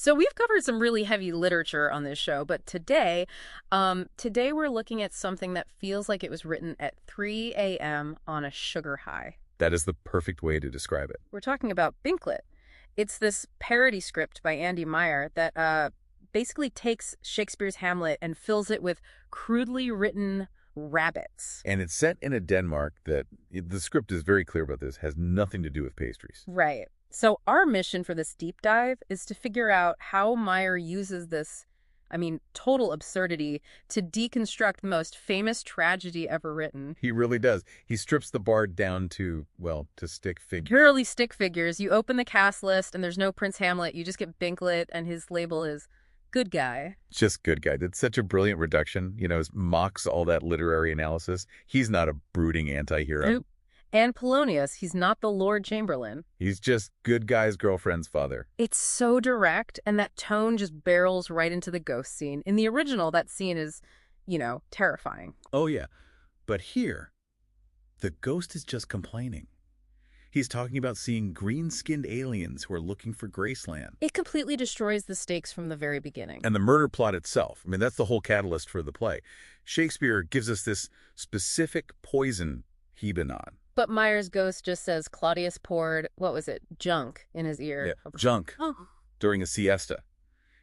So we've covered some really heavy literature on this show, but today we're looking at something that feels like it was written at 3 a.m. on a sugar high. That is the perfect way to describe it. We're talking about Binklet. It's this parody script by Andy Meyer that basically takes Shakespeare's Hamlet and fills it with crudely written rabbits. And it's set in a Denmark that, the script is very clear about this, has nothing to do with pastries. Right. So our mission for this deep dive is to figure out how Meyer uses this, total absurdity to deconstruct the most famous tragedy ever written. He really does. He strips the bard down to, well, to stick figures. Purely stick figures. You open the cast list and there's no Prince Hamlet. You just get Binklet and his label is good guy. Just good guy. That's such a brilliant reduction. It mocks all that literary analysis. He's not a brooding anti-hero. Nope. And Polonius, he's not the Lord Chamberlain. He's just good guy's girlfriend's father. It's so direct, and that tone just barrels right into the ghost scene. In the original, that scene is, terrifying. Oh, yeah. But here, the ghost is just complaining. He's talking about seeing green-skinned aliens who are looking for Graceland. It completely destroys the stakes from the very beginning. And the murder plot itself. That's the whole catalyst for the play. Shakespeare gives us this specific poison he'd been on. But Meyer's ghost just says Claudius poured, junk in his ear. Yeah, junk during a siesta.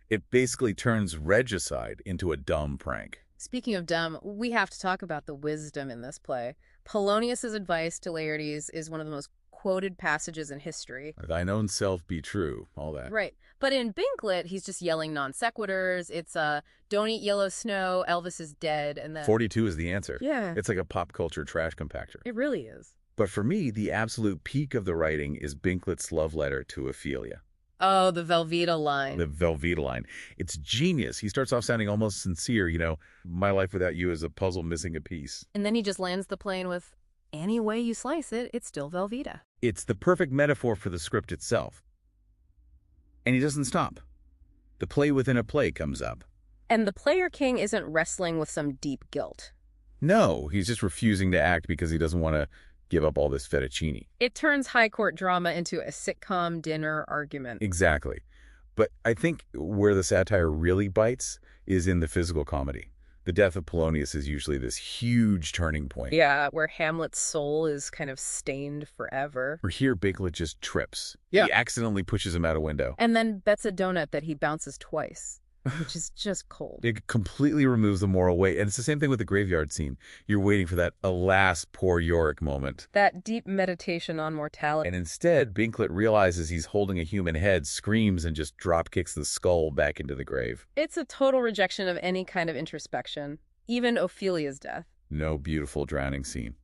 It basically turns regicide into a dumb prank. Speaking of dumb, we have to talk about the wisdom in this play. Polonius's advice to Laertes is one of the most quoted passages in history. Thine own self be true, all that. Right. But in Binklet, he's just yelling non sequiturs. It's don't eat yellow snow, Elvis is dead, and then 42 is the answer. Yeah. It's like a pop culture trash compactor. It really is. But for me, the absolute peak of the writing is Binklet's love letter to Ophelia. Oh, the Velveeta line. The Velveeta line. It's genius. He starts off sounding almost sincere, my life without you is a puzzle missing a piece. And then he just lands the plane with, any way you slice it, it's still Velveeta. It's the perfect metaphor for the script itself. And he doesn't stop. The play within a play comes up. And the player king isn't wrestling with some deep guilt. No, he's just refusing to act because he doesn't want to give up all this fettuccine. It turns high court drama into a sitcom dinner argument. Exactly. But I think where the satire really bites is in the physical comedy. The death of Polonius is usually this huge turning point. Yeah, where Hamlet's soul is kind of stained forever. Where here, Binklet just trips. Yeah. He accidentally pushes him out a window. And then bets a donut that he bounces twice, which is just cold. It completely removes the moral weight. And it's the same thing with the graveyard scene. You're waiting for that, alas, poor Yorick moment. That deep meditation on mortality. And instead, Binklet realizes he's holding a human head, screams, and just drop kicks the skull back into the grave. It's a total rejection of any kind of introspection, even Ophelia's death. No beautiful drowning scene.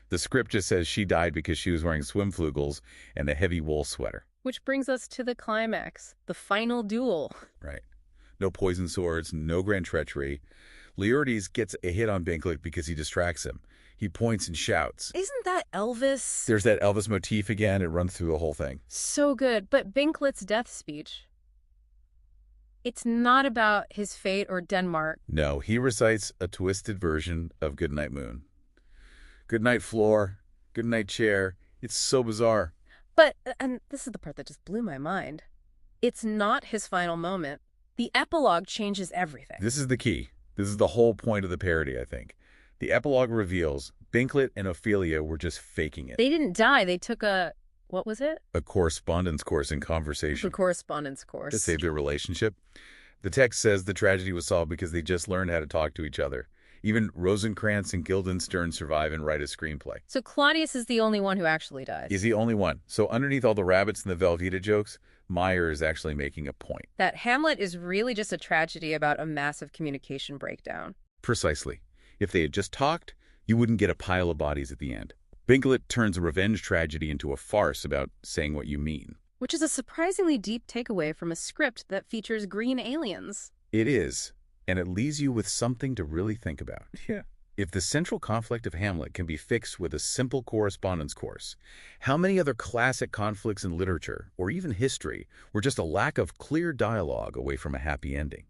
The script just says she died because she was wearing swimflugels and a heavy wool sweater. Which brings us to the climax, the final duel. Right. No poison swords, no grand treachery. Laertes gets a hit on Binklet because he distracts him. He points and shouts. Isn't that Elvis? There's that Elvis motif again. It runs through the whole thing. So good. But Binklet's death speech, it's not about his fate or Denmark. No, he recites a twisted version of Goodnight Moon. Goodnight floor, goodnight chair. It's so bizarre. But, and this is the part that just blew my mind, it's not his final moment. The epilogue changes everything. This is the key. This is the whole point of the parody, I think. The epilogue reveals Binklet and Ophelia were just faking it. They didn't die. They took what was it? A correspondence course in conversation. The correspondence course. To save their relationship. The text says the tragedy was solved because they just learned how to talk to each other. Even Rosencrantz and Guildenstern survive and write a screenplay. So Claudius is the only one who actually dies. He's the only one. So underneath all the rabbits and the Velveeta jokes, Meyer is actually making a point. That Hamlet is really just a tragedy about a massive communication breakdown. Precisely. If they had just talked, you wouldn't get a pile of bodies at the end. Binklet turns a revenge tragedy into a farce about saying what you mean. Which is a surprisingly deep takeaway from a script that features green aliens. It is. And it leaves you with something to really think about. Yeah. If the central conflict of Hamlet can be fixed with a simple correspondence course, how many other classic conflicts in literature, or even history, were just a lack of clear dialogue away from a happy ending?